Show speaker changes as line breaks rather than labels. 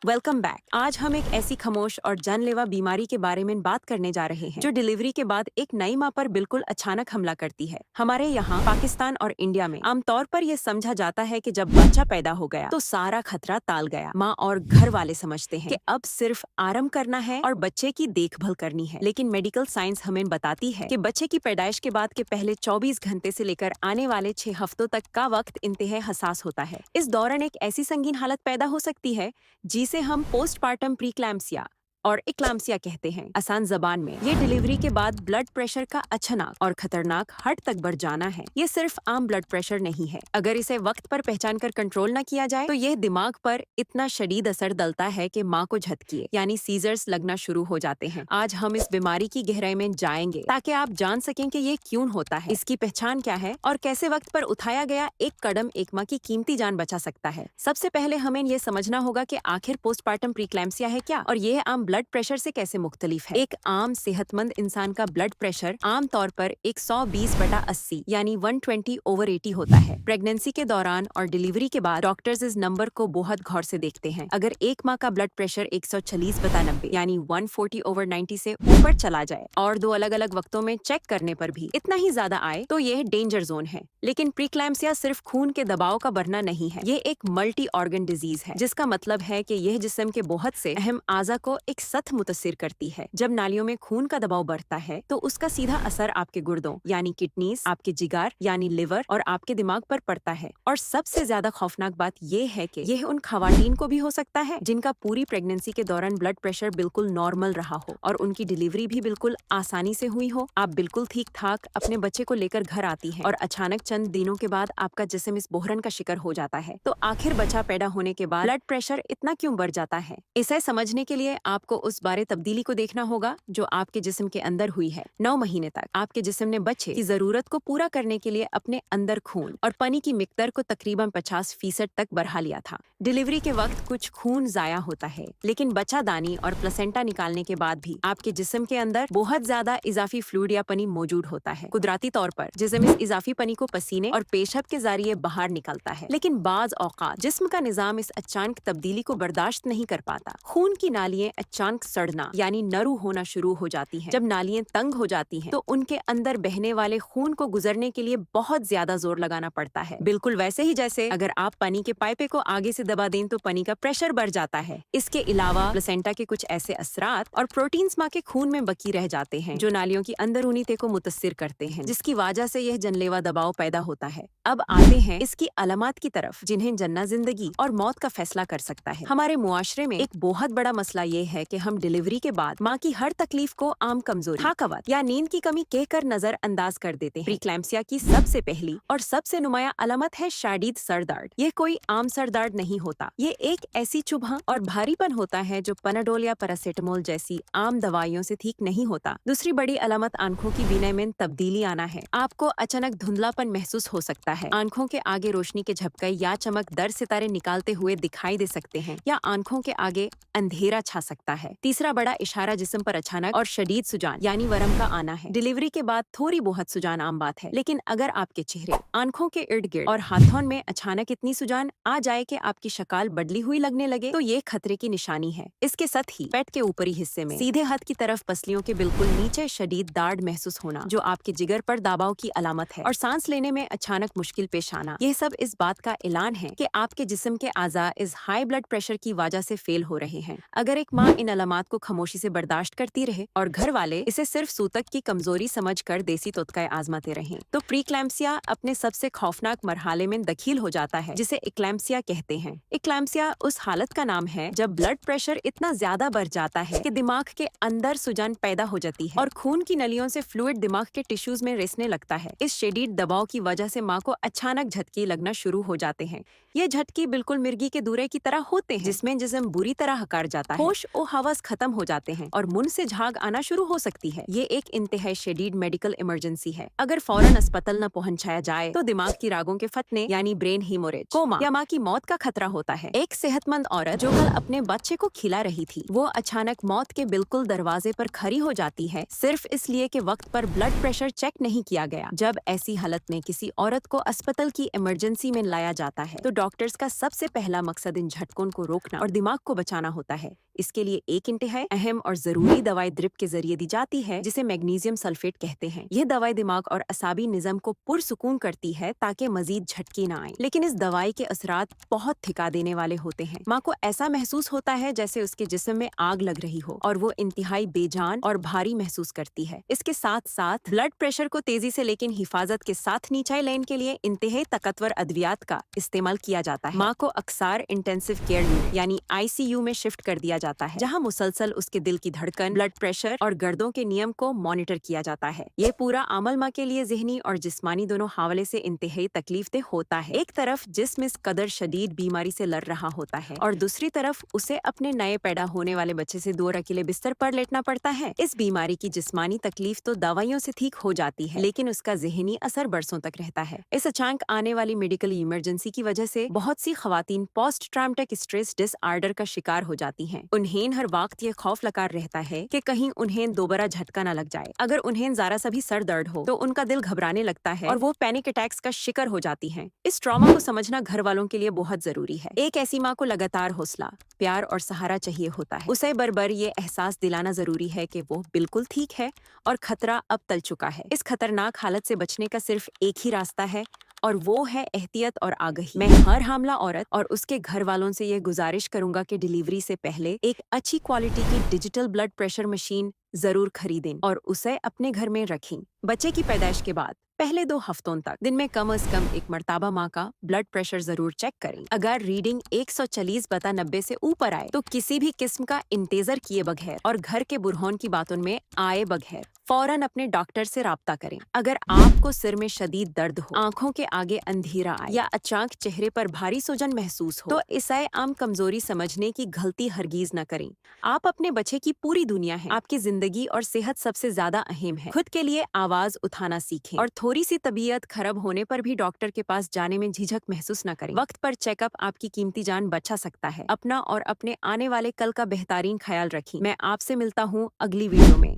Welcome back. आज हम एक ऐसी खामोश और जानलेवा बीमारी के बारे में बात करने जा रहे हैं जो डिलीवरी के बाद एक नई माँ पर बिल्कुल अचानक हमला करती है। हमारे यहाँ पाकिस्तान और इंडिया में आमतौर पर यह समझा जाता है कि जब बच्चा पैदा हो गया तो सारा खतरा टाल गया। माँ और घर वाले समझते हैं कि अब सिर्फ आराम करना है और बच्चे की देखभाल करनी है, लेकिन मेडिकल साइंस हमें बताती है कि बच्चे की पैदाइश के बाद के पहले 24 घंटे से लेकर आने वाले 6 हफ्तों तक का वक्त इंतहा हसास होता है। इस दौरान एक ऐसी संगीन हालत पैदा हो सकती है जिसे हम पोस्टपार्टम प्रीक्लैम्सिया और इक्लाम्सिया कहते हैं। आसान जबान में ये डिलीवरी के बाद ब्लड प्रेशर का अचानक और खतरनाक हद तक बढ़ जाना है। ये सिर्फ आम ब्लड प्रेशर नहीं है। अगर इसे वक्त पर पहचान कर कंट्रोल न किया जाए तो यह दिमाग पर इतना शदीद असर डालता है कि माँ को झटके यानी सीजर्स लगना शुरू हो जाते हैं। आज हम इस बीमारी की गहराई में जाएंगे ताकि आप जान सकें कि ये क्यों होता है, इसकी पहचान क्या है और कैसे वक्त पर उठाया गया एक कदम एक माँ की कीमती जान बचा सकता है। सबसे पहले हमें ये समझना होगा कि आखिर पोस्टपार्टम प्रीक्लैम्सिया है क्या और यह आम ब्लड प्रेशर से कैसे मुख्तलिफ है। एक आम सेहतमंद इंसान का ब्लड प्रेशर आमतौर पर 120/80 यानी 120/80 होता है। प्रेगनेंसी के दौरान और डिलीवरी के बाद डॉक्टर्स इस नंबर को बहुत गौर से देखते हैं। अगर एक माँ का ब्लड प्रेशर 140/90 यानी 140/90 से ऊपर चला जाए और 2 अलग अलग वक्तों में चेक करने पर भी इतना ही ज्यादा आए तो यह डेंजर जोन है। लेकिन प्रीक्लैम्सिया सिर्फ खून के दबाव का बढ़ना नहीं है, ये एक मल्टी ऑर्गन डिजीज है, जिसका मतलब है कि यह जिस्म के बहुत से अहम आज़ा को एक साथ मुतासिर करती है। जब नालियों में खून का दबाव बढ़ता है तो उसका सीधा असर आपके गुर्दों यानी किडनीज, आपके जिगर यानी लिवर और आपके दिमाग पर पड़ता है। और सबसे ज्यादा खौफनाक बात यह है कि यह उन खवातीन को भी हो सकता है जिनका पूरी प्रेगनेंसी के दौरान ब्लड प्रेशर बिल्कुल नॉर्मल रहा हो और उनकी डिलीवरी भी बिल्कुल आसानी से हुई हो। आप बिल्कुल ठीक ठाक अपने बच्चे को लेकर घर आती है और अचानक चंद दिनों के बाद आपका जिस्म इस बहरन का शिकार हो जाता है। तो आखिर बच्चा पैदा होने के बाद ब्लड प्रेशर इतना क्यों बढ़ जाता है? इसे समझने के लिए आपको उस बारे तब्दीली को देखना होगा जो आपके जिस्म के अंदर हुई है। 9 महीने तक आपके जिस्म ने बच्चे की जरूरत को पूरा करने के लिए अपने अंदर खून और पानी की मिकदार को तकरीबन 50% तक बढ़ा लिया था। डिलीवरी के वक्त कुछ खून जाया होता है, लेकिन बच्चादानी और प्लेसेंटा निकालने के बाद भी आपके जिस्म के अंदर बहुत ज्यादा इजाफी फ्लूइड या पानी मौजूद होता है। कुदरती तौर पर जिस्म इस इजाफी पानी को पसीने और पेशाब के जरिए बाहर निकलता है, लेकिन बाज औकात जिस्म का निजाम इस अचानक तब्दीली को बर्दाश्त नहीं कर पाता। खून की नालियां अचानक सड़ना यानी नरू होना शुरू हो जाती हैं। जब नालियां तंग हो जाती हैं तो उनके अंदर बहने वाले खून को गुजरने के लिए बहुत ज्यादा जोर लगाना पड़ता है। बिल्कुल वैसे ही जैसे अगर आप पानी के पाइपे को आगे से दबा दें तो पानी का प्रेशर बढ़ जाता है। इसके अलावा प्लेसेंटा के कुछ ऐसे असरात और प्रोटीन्स माँ के खून में बकी रह जाते हैं जो नालियों की अंदरूनी तय को मुतासिर करते हैं, जिसकी वजह से यह जानलेवा दबाव पैदा होता है। अब आते हैं इसकी अलामत की तरफ जिन्हें जन्ना जिंदगी और मौत का फैसला कर सकता है। हमारे मुआशरे में एक बहुत बड़ा मसला ये है कि हम डिलीवरी के बाद माँ की हर तकलीफ को आम कमजोरी, थकावट या नींद की कमी कहकर नजरअंदाज कर देते हैं। प्रीक्लैम्सिया की सबसे पहली और सबसे नुमाया अलामत है शदीद सर दर्द। ये कोई आम सर दर्द नहीं होता, ये एक ऐसी चुभन और भारीपन होता है जो पनाडोल या पैरासिटामोल जैसी आम दवाइयों से ठीक नहीं होता। दूसरी बड़ी अलामत आंखों की बीनाई में तब्दीली आना है। आपको अचानक धुंधलापन महसूस हो सकता है, आंखों के आगे रोशनी के झपके या चमक दर सितारे निकालते हुए दिखाई दे सकते हैं या आंखों के आगे अंधेरा छा सकता है। तीसरा बड़ा इशारा जिस्म पर अचानक और शदीद सुजान यानी वरम का आना है। डिलीवरी के बाद थोड़ी बहुत सुजान आम बात है, लेकिन अगर आपके चेहरे, आंखों के इर्द गिर्द और हाथों में अचानक इतनी सुजान आ जाए कि आपकी शक्ल बदली हुई लगने लगे तो ये खतरे की निशानी है। इसके साथ ही पेट के ऊपरी हिस्से में सीधे हाथ की तरफ पसलियों के बिल्कुल नीचे शदीद दर्द महसूस होना जो आपके जिगर पर दबाव की अलामत है, और सांस लेने में अचानक मुश्किल पेश आना, यह सब इस बात का ऐलान है कि आपके जिस्म के आज़ा इस हाई ब्लड प्रेशर की वजह से फेल हो रहे हैं। अगर एक माँ इन अलामत को खामोशी से बर्दाश्त करती रहे और घर वाले इसे सिर्फ सूतक की कमजोरी समझकर देसी तोतका आजमाते रहें तो प्रीक्लैम्सिया अपने सबसे खौफनाक मरहले में दाखिल हो जाता है, जिसे इक्लैम्सिया कहते हैं। इक्लैम्सिया उस हालत का नाम है जब ब्लड प्रेशर इतना ज्यादा बढ़ जाता है कि दिमाग के अंदर सुजान पैदा हो जाती है और खून की नलियों से फ्लूइड दिमाग के टिश्यूज में रिसने लगता है। इस शदीद दबाव की वजह से माँ को अचानक झटके लगना शुरू हो जाते हैं। ये झटके बिल्कुल मिर्गी के दूरे की तरह होते हैं, जिसमें जिस्म बुरी तरह हकार जाता है, होश और हवास खत्म हो जाते हैं और मुंह से झाग आना शुरू हो सकती है। ये एक इंतहाई शेडीड मेडिकल इमरजेंसी है। अगर फौरन अस्पताल न पहुंचाया जाए तो दिमाग की रागों के फटने यानी ब्रेन हीमोरेज, कोमा या माँ की मौत का खतरा होता है। एक सेहतमंद औरत जो कल अपने बच्चे को खिला रही थी, वो अचानक मौत के बिल्कुल दरवाजे पर खड़ी हो जाती है, सिर्फ इसलिए कि वक्त पर ब्लड प्रेशर चेक नहीं किया गया। जब ऐसी हालत में किसी औरत को अस्पताल की इमरजेंसी में लाया जाता है तो डॉक्टर्स का सबसे पहला मकसद इन झटकों को रोकना और दिमाग को बचाना होता है। इसके लिए एक इंतहाई अहम और जरूरी दवाई ड्रिप के जरिए दी जाती है, जिसे मैग्नीशियम सल्फेट कहते हैं। यह दवाई दिमाग और असाबी निज़ाम को पुरसुकून करती है ताकि मजीद झटके न आए। लेकिन इस दवाई के असरात बहुत थिका देने वाले होते हैं। माँ को ऐसा महसूस होता है जैसे उसके जिस्म में आग लग रही हो और वो इंतहाई बेजान और भारी महसूस करती है। इसके साथ साथ ब्लड प्रेशर को तेजी से लेकिन हिफाजत के साथ नीचे लाने के लिए इंतहाई ताकतवर अद्वियात का इस्तेमाल किया जाता है। माँ को अक्सर इंटेंसिव केयर यूनिट यानी ICU में शिफ्ट कर दिया जाता है, जहाँ मुसलसल उसके दिल की धड़कन, ब्लड प्रेशर और गर्दों के नियम को मॉनिटर किया जाता है। ये पूरा अमल माँ के लिए ज़हनी और जिस्मानी दोनों हवाले से इंतहाई तकलीफदेह होता है। एक तरफ जिस्म इस कदर शदीद बीमारी से लड़ रहा होता है और दूसरी तरफ उसे अपने नए पैदा होने वाले बच्चे से दूर अकेले बिस्तर पर लेटना पड़ता है। इस बीमारी की जिस्मानी तकलीफ तो दवाइयों से ठीक हो जाती है, लेकिन उसका ज़हनी असर बरसों तक रहता है। इस अचानक आने वाली मेडिकल इमरजेंसी की वजह से बहुत सी खवातीन पोस्ट ट्रॉमेटिक स्ट्रेस डिसऑर्डर का शिकार हो जाती हैं। उन्हें हर वक्त ये खौफ लकार रहता है कि कहीं उन्हें दोबारा झटका न लग जाए। अगर उन्हें जरा सा भी सर दर्द हो तो उनका दिल घबराने लगता है और वो पैनिक अटैक्स का शिकार हो जाती हैं। इस ट्रॉमा को समझना घर वालों के लिए बहुत जरूरी है। एक ऐसी माँ को लगातार हौसला, प्यार और सहारा चाहिए होता है। उसे बार-बार ये एहसास दिलाना जरूरी है कि वो बिल्कुल ठीक है और खतरा अब टल चुका है। इस खतरनाक हालत से बचने का सिर्फ एक ही रास्ता है और वो है एहतियात और आगाही। मैं हर हामला औरत और उसके घर वालों से ये गुजारिश करूंगा कि डिलीवरी से पहले एक अच्छी क्वालिटी की डिजिटल ब्लड प्रेशर मशीन जरूर खरीदें और उसे अपने घर में रखें। बच्चे की पैदाइश के बाद पहले 2 हफ्तों तक दिन में कम से कम एक मर्तबा माँ का ब्लड प्रेशर जरूर चेक करें। अगर रीडिंग 140/90 से ऊपर आए तो किसी भी किस्म का इंतजार किए बगैर और घर के बुरहान की बातों में आए बगैर फौरन अपने डॉक्टर से राब्ता करें। अगर आपको सिर में शदीद दर्द हो, आंखों के आगे अंधेरा आए या अचानक चेहरे पर भारी सूजन महसूस हो तो इसे आम कमजोरी समझने की गलती हरगिज न करें। आप अपने बच्चे की पूरी दुनिया है। आपकी जिंदगी और सेहत सबसे ज्यादा अहम है। खुद के लिए आवाज उठाना सीखें और थोड़ी सी तबीयत खराब होने पर भी डॉक्टर के पास जाने में झिझक महसूस न करें। वक्त पर चेकअप आपकी कीमती जान बचा सकता है। अपना और अपने आने वाले कल का बेहतरीन ख्याल रखें। मैं आपसे मिलता हूँ अगली वीडियो में।